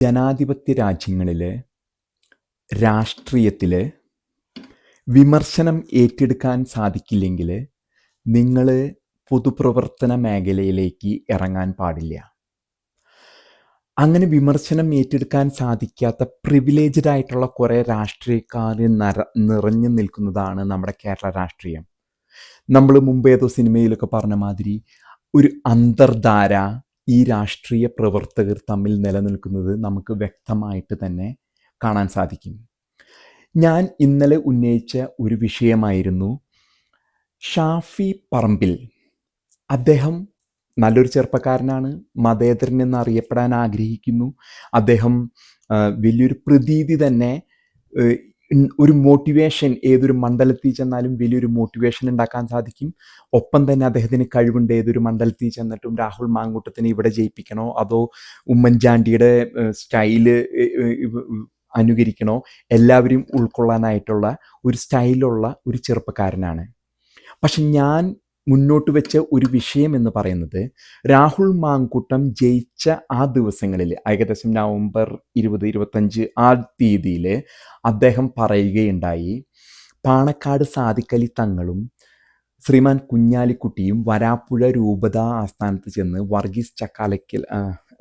ജനാധിപത്യ രാജ്യങ്ങളിൽ രാഷ്ട്രീയത്തിൽ വിമർശനം ഏറ്റെടുക്കാൻ സാധിക്കില്ലെങ്കിൽ നിങ്ങൾ പൊതുപ്രവർത്തന മേഖലയിലേക്ക് ഇറങ്ങാൻ പാടില്ല. അങ്ങനെ വിമർശനം ഏറ്റെടുക്കാൻ സാധിക്കാത്ത പ്രിവിലേജ്ഡ് ആയിട്ടുള്ള കുറേ രാഷ്ട്രീയക്കാർ നിറഞ്ഞു നിൽക്കുന്നതാണ് നമ്മുടെ കേരള രാഷ്ട്രീയം. നമ്മൾ മുമ്പ് ഏതോ സിനിമയിലൊക്കെ പറഞ്ഞ മാതിരി ഒരു അന്തർധാര ഈ രാഷ്ട്രീയ പ്രവർത്തകർ തമ്മിൽ നിലനിൽക്കുന്നത് നമുക്ക് വ്യക്തമായിട്ട് തന്നെ കാണാൻ സാധിക്കും. ഞാൻ ഇന്നലെ ഉന്നയിച്ച ഒരു വിഷയമായിരുന്നു ഷാഫി പറമ്പിൽ. അദ്ദേഹം നല്ലൊരു ചെറുപ്പക്കാരനാണ്, മതേതരൻ എന്നറിയപ്പെടാൻ ആഗ്രഹിക്കുന്നു. അദ്ദേഹം വലിയൊരു പ്രതീതി തന്നെ, ഒരു മോട്ടിവേഷൻ ഏതൊരു മണ്ഡലത്തിൽ ചെന്നാലും വലിയൊരു മോട്ടിവേഷൻ ഉണ്ടാക്കാൻ സാധിക്കും. ഒപ്പം തന്നെ അദ്ദേഹത്തിന് കഴിവുണ്ട്. ഏതൊരു മണ്ഡലത്തിൽ ചെന്നിട്ടും രാഹുൽ മാങ്കൂട്ടത്തിനെ ഇവിടെ ജയിപ്പിക്കണോ അതോ ഉമ്മൻചാണ്ടിയുടെ സ്റ്റൈല് അനുകരിക്കണോ, എല്ലാവരെയും ഉൾക്കൊള്ളാനായിട്ടുള്ള ഒരു സ്റ്റൈലുള്ള ഒരു ചെറുപ്പക്കാരനാണ്. പക്ഷെ ഞാൻ മുന്നോട്ട് വെച്ച ഒരു വിഷയം എന്ന് പറയുന്നത്, രാഹുൽ മാങ്കൂട്ടം ജയിച്ച ആ ദിവസങ്ങളിൽ, ഏകദേശം നവംബർ 20-25 ആ തീയതിയിൽ അദ്ദേഹം പറയുകയുണ്ടായി, പാണക്കാട് സാദിഖലി തങ്ങളും ശ്രീമാൻ കുഞ്ഞാലിക്കുട്ടിയും വരാപ്പുഴ രൂപത ആസ്ഥാനത്ത് ചെന്ന് വർഗീസ് ചക്കാലക്കൽ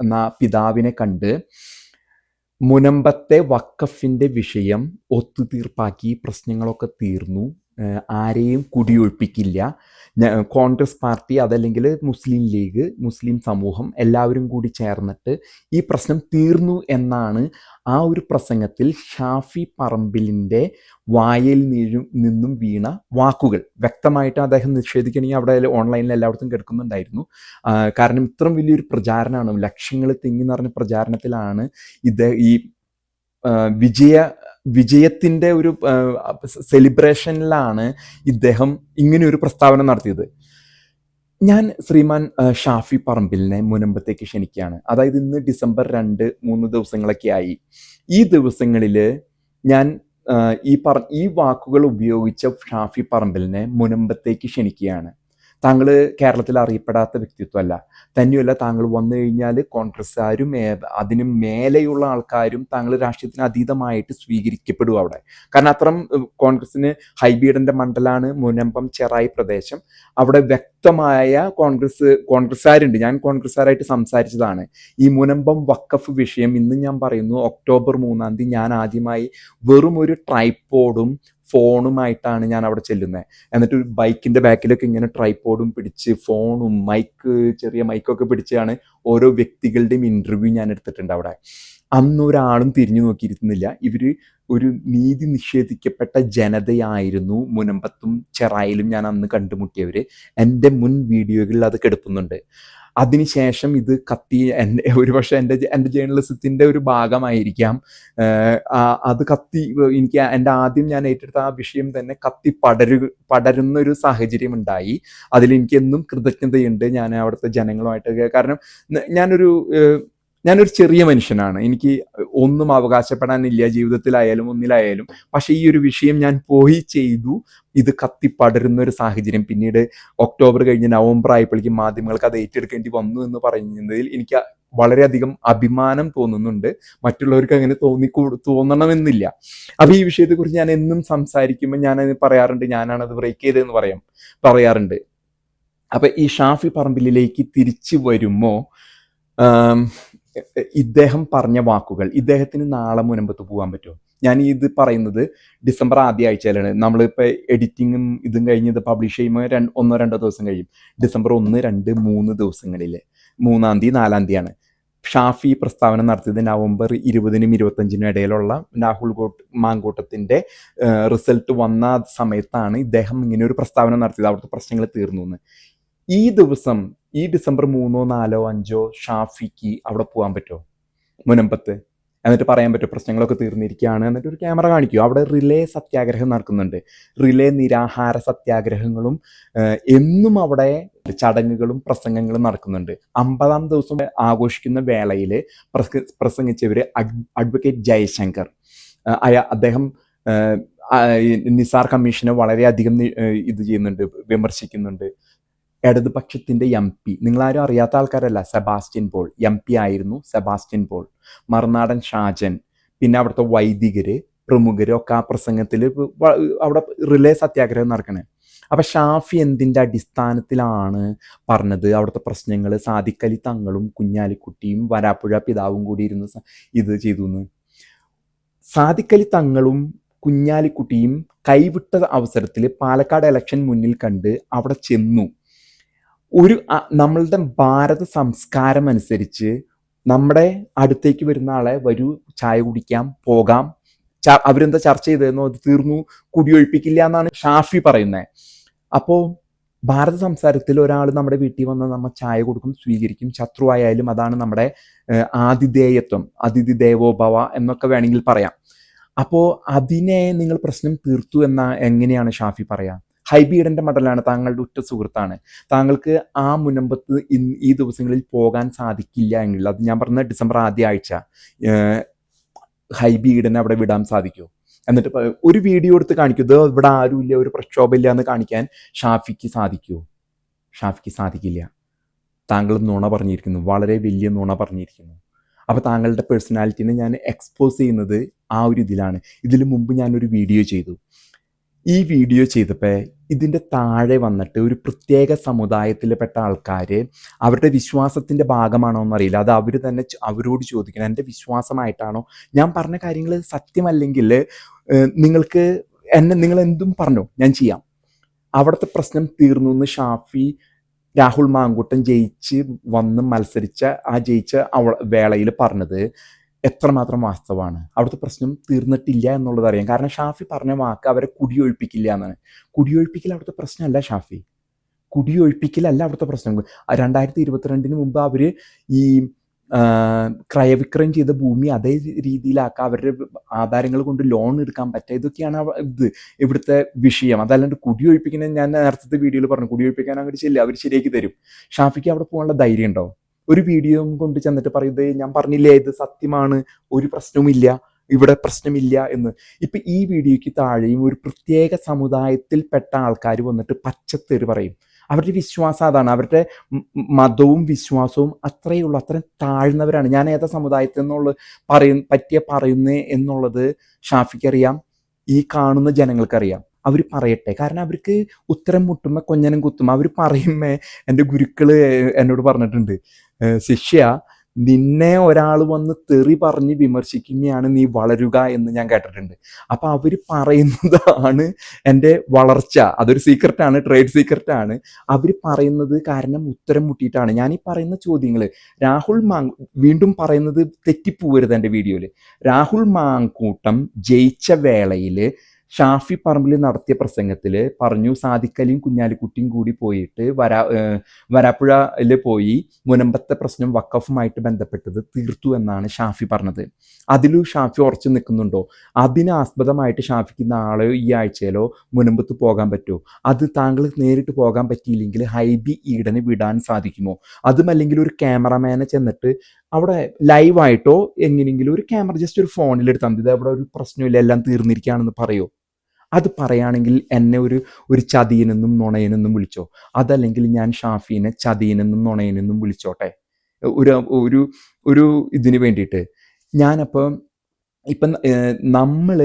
എന്ന പിതാവിനെ കണ്ട് മുനമ്പത്തെ വഖഫിൻ്റെ വിഷയം ഒത്തുതീർപ്പാക്കി, പ്രശ്നങ്ങളൊക്കെ തീർന്നു, ആരെയും കുടിയൊഴിപ്പിക്കില്ല, കോൺഗ്രസ് പാർട്ടി അതല്ലെങ്കിൽ മുസ്ലിം ലീഗ്, മുസ്ലിം സമൂഹം എല്ലാവരും കൂടി ചേർന്നിട്ട് ഈ പ്രശ്നം തീർന്നു എന്നാണ് ആ ഒരു പ്രസംഗത്തിൽ ഷാഫി പറമ്പിലിൻ്റെ വായിൽ നിന്നും വീണ വാക്കുകൾ. വ്യക്തമായിട്ട് അദ്ദേഹം നിഷേധിക്കണമെങ്കിൽ അവിടെ ഓൺലൈനിൽ എല്ലായിടത്തും കിടക്കുന്നുണ്ടായിരുന്നു. കാരണം ഇത്രയും വലിയൊരു പ്രചാരണമാണ്, ലക്ഷങ്ങൾ തിങ്ങി നിറഞ്ഞ പ്രചാരണത്തിലാണ് ഇത് ഈ വിജയത്തിൻ്റെ ഒരു സെലിബ്രേഷനിലാണ് ഇദ്ദേഹം ഇങ്ങനെ ഒരു പ്രസ്താവന നടത്തിയത്. ഞാൻ ശ്രീമാൻ ഷാഫി പറമ്പിലിനെ മുനമ്പത്തേക്ക് ക്ഷണിക്കുകയാണ്. അതായത് ഇന്ന് ഡിസംബർ 2-3 ദിവസങ്ങളൊക്കെ ആയി. ഈ ദിവസങ്ങളിൽ ഞാൻ ഈ വാക്കുകൾ ഉപയോഗിച്ച ഷാഫി പറമ്പിലിനെ മുനമ്പത്തേക്ക് ക്ഷണിക്കുകയാണ്. താങ്കൾ കേരളത്തിൽ അറിയപ്പെടാത്ത വ്യക്തിത്വമല്ല, തന്നെയല്ല താങ്കൾ വന്നു കഴിഞ്ഞാൽ കോൺഗ്രസ്സുകാരും അതിന് മേലെയുള്ള ആൾക്കാരും താങ്കൾ രാഷ്ട്രീയത്തിന് അതീതമായിട്ട് സ്വീകരിക്കപ്പെടും അവിടെ. കാരണം അത്രയും കോൺഗ്രസ്സിന് ഹൈബീഡൻ്റെ മണ്ഡലമാണ് മുനമ്പം ചെറായി പ്രദേശം. അവിടെ വ്യക്തമായ കോൺഗ്രസ്സുകാരുണ്ട്. ഞാൻ കോൺഗ്രസ്സുകാരായിട്ട് സംസാരിച്ചതാണ്. ഈ മുനമ്പം വഖഫ് വിഷയം ഇന്ന് ഞാൻ പറയുന്നു, ഒക്ടോബർ 3 ഞാൻ ആദ്യമായി വെറും ഒരു ട്രൈപ്പോഡും ഫോണുമായിട്ടാണ് ഞാൻ അവിടെ ചെല്ലുന്നത്. എന്നിട്ട് ഒരു ബൈക്കിൻ്റെ ബാക്കിലൊക്കെ ഇങ്ങനെ ട്രൈപ്പോഡും പിടിച്ച് ഫോണും ചെറിയ മൈക്കൊക്കെ പിടിച്ചാണ് ഓരോ വ്യക്തികളുടെയും ഇൻ്റർവ്യൂ ഞാൻ എടുത്തിട്ടുണ്ട് അവിടെ. അന്നൊരാളും തിരിഞ്ഞു നോക്കിയിരുന്നില്ല. ഇവർ ഒരു നീതി നിഷേധിക്കപ്പെട്ട ജനതയായിരുന്നു മുനമ്പത്തും ചെറായിലും ഞാൻ അന്ന് കണ്ടുമുട്ടിയവർ. എൻ്റെ മുൻ വീഡിയോകളിൽ അത് കിടപ്പുന്നുണ്ട്. അതിനുശേഷം ഇത് ഒരുപക്ഷെ എൻ്റെ ജേർണലിസത്തിൻ്റെ ഒരു ഭാഗമായിരിക്കാം, അത് എനിക്ക് ആദ്യം ഞാൻ ഏറ്റെടുത്ത ആ വിഷയം തന്നെ പടരുന്നൊരു സാഹചര്യം ഉണ്ടായി. അതിലെനിക്ക് എന്നും കൃതജ്ഞതയുണ്ട് ഞാൻ അവിടുത്തെ ജനങ്ങളുമായിട്ട്. കാരണം ഞാനൊരു ചെറിയ മനുഷ്യനാണ്, എനിക്ക് ഒന്നും അവകാശപ്പെടാനില്ല ജീവിതത്തിലായാലും ഒന്നിലായാലും. പക്ഷേ ഈ ഒരു വിഷയം ഞാൻ പോയി ചെയ്തു, ഇത് പടരുന്നൊരു സാഹചര്യം. പിന്നീട് ഒക്ടോബർ കഴിഞ്ഞ് നവംബർ ആയപ്പോഴേക്കും മാധ്യമങ്ങൾക്ക് അത് ഏറ്റെടുക്കേണ്ടി വന്നു എന്ന് പറയുന്നതിൽ എനിക്ക് വളരെയധികം അഭിമാനം തോന്നുന്നുണ്ട്. മറ്റുള്ളവർക്ക് അങ്ങനെ തോന്നണമെന്നില്ല. അപ്പോൾ ഈ വിഷയത്തെക്കുറിച്ച് ഞാൻ എന്നും സംസാരിക്കുമ്പോൾ ഞാനത് പറയാറുണ്ട്, ഞാനാണത് ബ്രേക്ക് ചെയ്തതെന്ന് പറയാറുണ്ട്. അപ്പം ഈ ഷാഫി പറമ്പിലിലേക്ക് തിരിച്ചു വരുമ്പോൾ ഇദ്ദേഹം പറഞ്ഞ വാക്കുകൾ, ഇദ്ദേഹത്തിന് നാളെ മുനമ്പത്ത് പോകാൻ പറ്റുമോ? ഞാൻ ഇത് പറയുന്നത് ഡിസംബർ ആദ്യ ആഴ്ചയിലാണ്. നമ്മളിപ്പോൾ എഡിറ്റിങ്ങും ഇതും കഴിഞ്ഞ് ഇത് പബ്ലിഷ് ചെയ്യുമ്പോൾ 1-2 ദിവസം കഴിയും. ഡിസംബർ 1, 2, 3 ദിവസങ്ങളിൽ 3-ാം തീയതി 4-ാം തീയതിയാണ് ഷാഫി പ്രസ്താവന നടത്തിയത്. നവംബർ 20-നും 25-നും ഇടയിലുള്ള രാഹുൽ മാങ്കൂട്ടത്തിൻ്റെ റിസൾട്ട് വന്ന സമയത്താണ് ഇദ്ദേഹം ഇങ്ങനെ ഒരു പ്രസ്താവന നടത്തിയത്, അവിടുത്തെ പ്രശ്നങ്ങൾ തീർന്നു എന്ന്. ഈ ദിവസം, ഈ ഡിസംബർ 3, 4, 5 ഷാഫിക്ക് അവിടെ പോകാൻ പറ്റുമോ മുനമ്പത്ത്? എന്നിട്ട് പറയാൻ പറ്റുമോ പ്രശ്നങ്ങളൊക്കെ തീർന്നിരിക്കുകയാണ്, എന്നിട്ട് ഒരു ക്യാമറ കാണിക്കുമോ? അവിടെ റിലേ സത്യാഗ്രഹം നടക്കുന്നുണ്ട്, റിലേ നിരാഹാര സത്യാഗ്രഹങ്ങളും എന്നും അവിടെ ചടങ്ങുകളും പ്രസംഗങ്ങളും നടക്കുന്നുണ്ട്. 50-ാം ദിവസം ആഘോഷിക്കുന്ന വേളയിൽ പ്രസംഗിച്ചവർ അഡ്വക്കേറ്റ് ജയശങ്കർ, അദ്ദേഹം നിസാർ കമ്മീഷനെ വളരെയധികം ഇത് ചെയ്യുന്നുണ്ട്, വിമർശിക്കുന്നുണ്ട്. ഇടതുപക്ഷത്തിൻ്റെ MP, നിങ്ങളാരും അറിയാത്ത ആൾക്കാരല്ല, സെബാസ്റ്റ്യൻ പോൾ MP ആയിരുന്നു. സെബാസ്റ്റ്യൻ പോൾ, മറുനാടൻ ഷാജൻ, പിന്നെ അവിടുത്തെ വൈദികർ, പ്രമുഖർ ഒക്കെ ആ പ്രസംഗത്തിൽ അവിടെ റിലേ സത്യാഗ്രഹം നടക്കണേ. അപ്പം ഷാഫി എന്തിൻ്റെ അടിസ്ഥാനത്തിലാണ് പറഞ്ഞത് അവിടുത്തെ പ്രശ്നങ്ങൾ സാദിഖ് അലി തങ്ങളും കുഞ്ഞാലിക്കുട്ടിയും വരാപ്പുഴ പിതാവും കൂടി ഇരുന്ന് ഇത് ചെയ്തു എന്ന്? സാദിഖ് അലി തങ്ങളും കുഞ്ഞാലിക്കുട്ടിയും കൈവിട്ട അവസരത്തിൽ പാലക്കാട് ഇലക്ഷൻ മുന്നിൽ കണ്ട് അവിടെ ചെന്നു. നമ്മളുടെ ഭാരത സംസ്കാരം അനുസരിച്ച് നമ്മുടെ അടുത്തേക്ക് വരുന്ന ആളെ വരൂ, ചായ കുടിക്കാം, പോകാം, അവരെന്താ ചർച്ച ചെയ്തതെന്നോ അത് തീർന്നു, കുടിയൊഴിപ്പിക്കില്ല എന്നാണ് ഷാഫി പറയുന്നത്. അപ്പോൾ ഭാരത സംസ്കാരത്തിൽ ഒരാൾ നമ്മുടെ വീട്ടിൽ വന്ന് നമ്മൾ ചായ കൊടുക്കും, സ്വീകരിക്കും, ശത്രുവായാലും അതാണ് നമ്മുടെ ആതിഥേയത്വം, അതിഥി ദേവോ ഭവ എന്നൊക്കെ വേണമെങ്കിൽ പറയാം. അപ്പോൾ അതിനെ നിങ്ങൾ പ്രശ്നം തീർത്തു എങ്ങനെയാണ് ഷാഫി പറയാ? ഹൈബി ഈഡന്റെ മടലാണ്, താങ്കളുടെ ഉറ്റ സുഹൃത്താണ്, താങ്കൾക്ക് ആ മുനമ്പത്ത് ഈ ദിവസങ്ങളിൽ പോകാൻ സാധിക്കില്ല എങ്കിൽ, അത് ഞാൻ പറഞ്ഞ ഡിസംബർ ആദ്യ ആഴ്ച ഹൈബി ഈഡനെ അവിടെ വിടാൻ സാധിക്കുമോ? എന്നിട്ട് ഒരു വീഡിയോ എടുത്ത് കാണിക്കും, ഇത് ഇവിടെ ആരുമില്ല, ഒരു പ്രക്ഷോഭമില്ല എന്ന് കാണിക്കാൻ ഷാഫിക്ക് സാധിക്കുമോ? ഷാഫിക്ക് സാധിക്കില്ല. താങ്കൾ നുണ പറഞ്ഞിരിക്കുന്നു, വളരെ വലിയ നുണ പറഞ്ഞിരിക്കുന്നു. അപ്പോൾ താങ്കളുടെ പേഴ്സണാലിറ്റിനെ ഞാൻ എക്സ്പോസ് ചെയ്യുന്നത് ആ ഒരു ഇതിലാണ്. ഇതിനു മുമ്പ് ഞാനൊരു വീഡിയോ ചെയ്തു. ഈ വീഡിയോ ചെയ്തപ്പോൾ ഇതിൻ്റെ താഴെ വന്നിട്ട് ഒരു പ്രത്യേക സമുദായത്തിൽപ്പെട്ട ആൾക്കാർ അവരുടെ വിശ്വാസത്തിൻ്റെ ഭാഗമാണോ എന്നറിയില്ല, അത് അവർ തന്നെ അവരോട് ചോദിക്കണം, എൻ്റെ വിശ്വാസമായിട്ടാണോ ഞാൻ പറഞ്ഞ കാര്യങ്ങൾ സത്യമല്ലെങ്കിൽ നിങ്ങൾ എന്തും പറഞ്ഞോ, ഞാൻ ചെയ്യാം. അവിടുത്തെ പ്രശ്നം തീർന്നു എന്ന് ഷാഫി രാഹുൽ മാങ്കൂട്ടം ജയിച്ച വേളയിൽ പറഞ്ഞത് എത്രമാത്രം വാസ്തവമാണ്. അവിടുത്തെ പ്രശ്നം തീർന്നിട്ടില്ല എന്നുള്ളത് അറിയാം. കാരണം ഷാഫി പറഞ്ഞ വാക്ക് അവരെ കുടിയൊഴിപ്പിക്കില്ല എന്നാണ്. കുടിയൊഴിപ്പിക്കൽ അവിടുത്തെ പ്രശ്നമല്ല ഷാഫി, കുടിയൊഴിപ്പിക്കലല്ല അവിടുത്തെ പ്രശ്നം. 2022 മുമ്പ് അവർ ഈ ക്രയവിക്രയം ചെയ്ത ഭൂമി അതേ രീതിയിലാക്കുക, അവരുടെ ആധാരങ്ങൾ കൊണ്ട് ലോൺ എടുക്കാൻ പറ്റുക, ഇതൊക്കെയാണ് ഇവിടുത്തെ വിഷയം. അതല്ലാണ്ട് കുടിയൊഴിപ്പിക്കുന്നത്, ഞാൻ നേരത്തെ വീഡിയോയിൽ പറഞ്ഞു, കുടിയൊഴിപ്പിക്കാൻ അങ്ങോട്ട് ചെല്ലുക, അവർ ശരിയാക്കി തരും. ഷാഫിക്ക് അവിടെ പോകാനുള്ള ധൈര്യം ഉണ്ടോ? ഒരു വീഡിയോ കൊണ്ട് ചെന്നിട്ട് പറയുന്നത് ഞാൻ പറഞ്ഞില്ലേ ഇത് സത്യമാണ്, ഒരു പ്രശ്നവുമില്ല, ഇവിടെ പ്രശ്നമില്ല എന്ന്. ഇപ്പം ഈ വീഡിയോയ്ക്ക് താഴെയും ഒരു പ്രത്യേക സമുദായത്തിൽപ്പെട്ട ആൾക്കാർ വന്നിട്ട് പച്ചത്തേര് പറയും. അവരുടെ വിശ്വാസം അതാണ്, അവരുടെ മതവും വിശ്വാസവും അത്രയേ ഉള്ളൂ, അത്രയും താഴ്ന്നവരാണ്. ഞാൻ ഏതാ സമുദായത്തിൽ നിന്നുള്ള പറയുന്നേ എന്നുള്ളത് ഷാഫിക്കറിയാം, ഈ കാണുന്ന ജനങ്ങൾക്കറിയാം. അവർ പറയട്ടെ, കാരണം അവർക്ക് ഉത്തരം മുട്ടുമ്പോൾ കൊഞ്ഞനം കുത്തുമ്പോൾ അവർ പറയുമ്പോൾ എൻ്റെ ഗുരുക്കൾ എന്നോട് പറഞ്ഞിട്ടുണ്ട്, ശിഷ്യ നിന്നെ ഒരാൾ വന്ന് തെറി പറഞ്ഞ് വിമർശിക്കുകയാണ് നീ വളരുക എന്ന് ഞാൻ കേട്ടിട്ടുണ്ട്. അപ്പം അവർ പറയുന്നതാണ് എൻ്റെ വളർച്ച, അതൊരു സീക്രട്ടാണ്, ട്രേഡ് സീക്രട്ടാണ്. അവർ പറയുന്നത് കാരണം ഉത്തരം മുട്ടിയിട്ടാണ്. ഞാൻ ഈ പറയുന്ന ചോദ്യങ്ങൾ വീണ്ടും പറയുന്നത് തെറ്റിപ്പോവരുത് എൻ്റെ വീഡിയോയിൽ. രാഹുൽ മാങ്കൂട്ടം ജയിച്ച വേളയിൽ ഷാഫി പറമ്പിൽ നടത്തിയ പ്രസംഗത്തിൽ പറഞ്ഞു സാദിഖ് അലിയും കുഞ്ഞാലിക്കുട്ടിയും കൂടി പോയിട്ട് വരാപ്പുഴയിൽ പോയി മുനമ്പത്തെ പ്രശ്നം വഖഫുമായിട്ട് ബന്ധപ്പെട്ടത് തീർത്തു എന്നാണ് ഷാഫി പറഞ്ഞത്. അതിലും ഷാഫി ഉറച്ചു നിൽക്കുന്നുണ്ടോ? അതിനാസ്പദമായിട്ട് ഷാഫിക്ക് നാളെയോ ഈ ആഴ്ചയിലോ മുനമ്പത്ത് പോകാൻ പറ്റുമോ? അത് താങ്കൾ നേരിട്ട് പോകാൻ പറ്റിയില്ലെങ്കിൽ ഹൈബി ഈഡനെ വിടാൻ സാധിക്കുമോ? അതുമല്ലെങ്കിൽ ഒരു ക്യാമറമാനെ ചെന്നിട്ട് അവിടെ ലൈവായിട്ടോ എങ്ങനെയെങ്കിലും ഒരു ക്യാമറ ജസ്റ്റ് ഒരു ഫോണിലെടുത്താൽ മതി, ഇത് അവിടെ ഒരു പ്രശ്നമില്ല, എല്ലാം തീർന്നിരിക്കുകയാണെന്ന് പറയോ? അത് പറയുകയാണെങ്കിൽ എന്നെ ഒരു ചതിയനെന്നും നുണയനെന്നും വിളിച്ചോ, അതല്ലെങ്കിൽ ഞാൻ ഷാഫീനെ ചതിയനെന്നും നുണയനെന്നും വിളിച്ചോട്ടെ ഒരു ഒരു ഇതിന് വേണ്ടിയിട്ട്. ഞാനപ്പം നമ്മൾ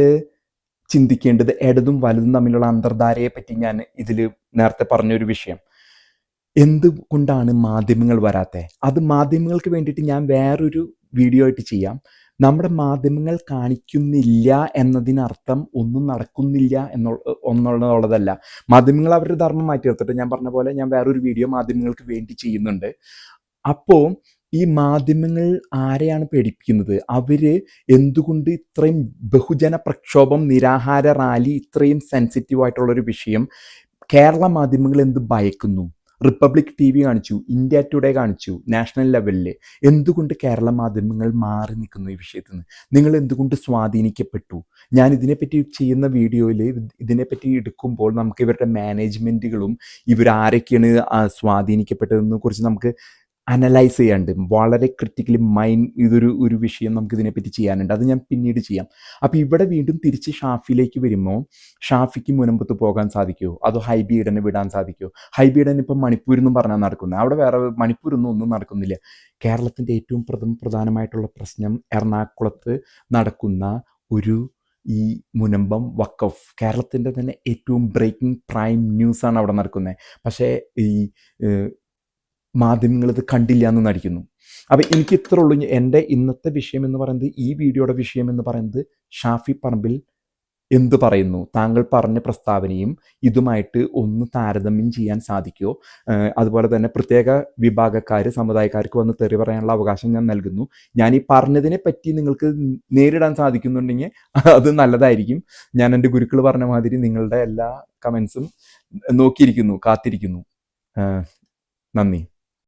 ചിന്തിക്കേണ്ടത് ഇടതും വലതും തമ്മിലുള്ള അന്തർധാരയെ പറ്റി ഞാൻ ഇതിൽ നേരത്തെ പറഞ്ഞൊരു വിഷയം. എന്തുകൊണ്ടാണ് മാധ്യമങ്ങൾ വരാത്തത്? അത് മാധ്യമങ്ങൾക്ക് വേണ്ടിയിട്ട് ഞാൻ വേറൊരു വീഡിയോ ആയിട്ട് ചെയ്യാം. നമ്മുടെ മാധ്യമങ്ങൾ കാണിക്കുന്നില്ല എന്നതിനർത്ഥം ഒന്നും നടക്കുന്നില്ല എന്നുള്ളതല്ല. മാധ്യമങ്ങൾ അവരുടെ ധർമ്മം മാറ്റി നിർത്തിട്ട് ഞാൻ പറഞ്ഞ പോലെ ഞാൻ വേറൊരു വീഡിയോ മാധ്യമങ്ങൾക്ക് വേണ്ടി ചെയ്യുന്നുണ്ട്. അപ്പോൾ ഈ മാധ്യമങ്ങൾ ആരെയാണ് പേടിപ്പിക്കുന്നത്? അവർ എന്തുകൊണ്ട് ഇത്രയും ബഹുജന പ്രക്ഷോഭം, നിരാഹാര റാലി, ഇത്രയും സെൻസിറ്റീവായിട്ടുള്ളൊരു വിഷയം കേരള മാധ്യമങ്ങൾ എന്ത് ഭയക്കുന്നു? റിപ്പബ്ലിക് TV കാണിച്ചു, ഇന്ത്യ ടുഡേ കാണിച്ചു, നാഷണൽ ലെവലിൽ. എന്തുകൊണ്ട് കേരള മാധ്യമങ്ങൾ മാറി നിൽക്കുന്നു ഈ വിഷയത്തിൽ നിന്ന്? നിങ്ങൾ എന്തുകൊണ്ട് സ്വാധീനിക്കപ്പെട്ടു? ഞാൻ ഇതിനെപ്പറ്റി ചെയ്യുന്ന വീഡിയോയിൽ ഇതിനെപ്പറ്റി എടുക്കുമ്പോൾ നമുക്ക് ഇവരുടെ മാനേജ്മെൻറ്റുകളും ഇവരാരൊക്കെയാണ് സ്വാധീനിക്കപ്പെട്ടതെന്ന് കുറിച്ച് നമുക്ക് അനലൈസ് ചെയ്യാണ്ട് വളരെ ക്രിട്ടിക്കലി ഇതൊരു വിഷയം നമുക്ക് ഇതിനെപ്പറ്റി ചെയ്യാനുണ്ട്. അത് ഞാൻ പിന്നീട് ചെയ്യാം. അപ്പോൾ ഇവിടെ വീണ്ടും തിരിച്ച് ഷാഫിലേക്ക് വരുമ്പോൾ ഷാഫിക്ക് മുനമ്പത്ത് പോകാൻ സാധിക്കുമോ, അതോ ഹൈബി ഈഡനെ വിടാൻ സാധിക്കുമോ? ഹൈബി ഈഡൻ ഇപ്പം മണിപ്പൂരിൽ നിന്നും പറഞ്ഞാൽ നടക്കുന്നത്, അവിടെ വേറെ മണിപ്പൂരൊന്നും ഒന്നും നടക്കുന്നില്ല. കേരളത്തിൻ്റെ ഏറ്റവും പ്രധാനമായിട്ടുള്ള പ്രശ്നം എറണാകുളത്ത് നടക്കുന്ന ഒരു ഈ മുനമ്പം വഖഫ്, കേരളത്തിൻ്റെ തന്നെ ഏറ്റവും ബ്രേക്കിംഗ് പ്രൈം ന്യൂസാണ് അവിടെ നടക്കുന്നത്. പക്ഷേ ഈ മാധ്യമങ്ങളിത് കണ്ടില്ല എന്ന് നടിക്കുന്നു. അപ്പം എനിക്ക് ഇത്ര ഉള്ളൂ. എൻ്റെ ഇന്നത്തെ വിഷയം എന്ന് പറയുന്നത്, ഈ വീഡിയോയുടെ വിഷയം എന്ന് പറയുന്നത്, ഷാഫി പറമ്പിൽ എന്ത് പറയുന്നു, താങ്കൾ പറഞ്ഞ പ്രസ്താവനയും ഇതുമായിട്ട് ഒന്ന് താരതമ്യം ചെയ്യാൻ സാധിക്കുമോ? അതുപോലെ തന്നെ പ്രത്യേക വിഭാഗക്കാർ, സമുദായക്കാർക്ക് വന്ന് തെറി പറയാനുള്ള അവകാശം ഞാൻ നൽകുന്നു. ഞാൻ ഈ പറഞ്ഞതിനെ പറ്റി നിങ്ങൾക്ക് നേരിടാൻ സാധിക്കുന്നുണ്ടെങ്കിൽ അത് നല്ലതായിരിക്കും. ഞാൻ എൻ്റെ ഗുരുക്കൾ പറഞ്ഞ മാതിരി നിങ്ങളുടെ എല്ലാ കമൻസും നോക്കിയിരിക്കുന്നു, കാത്തിരിക്കുന്നു. നന്ദി.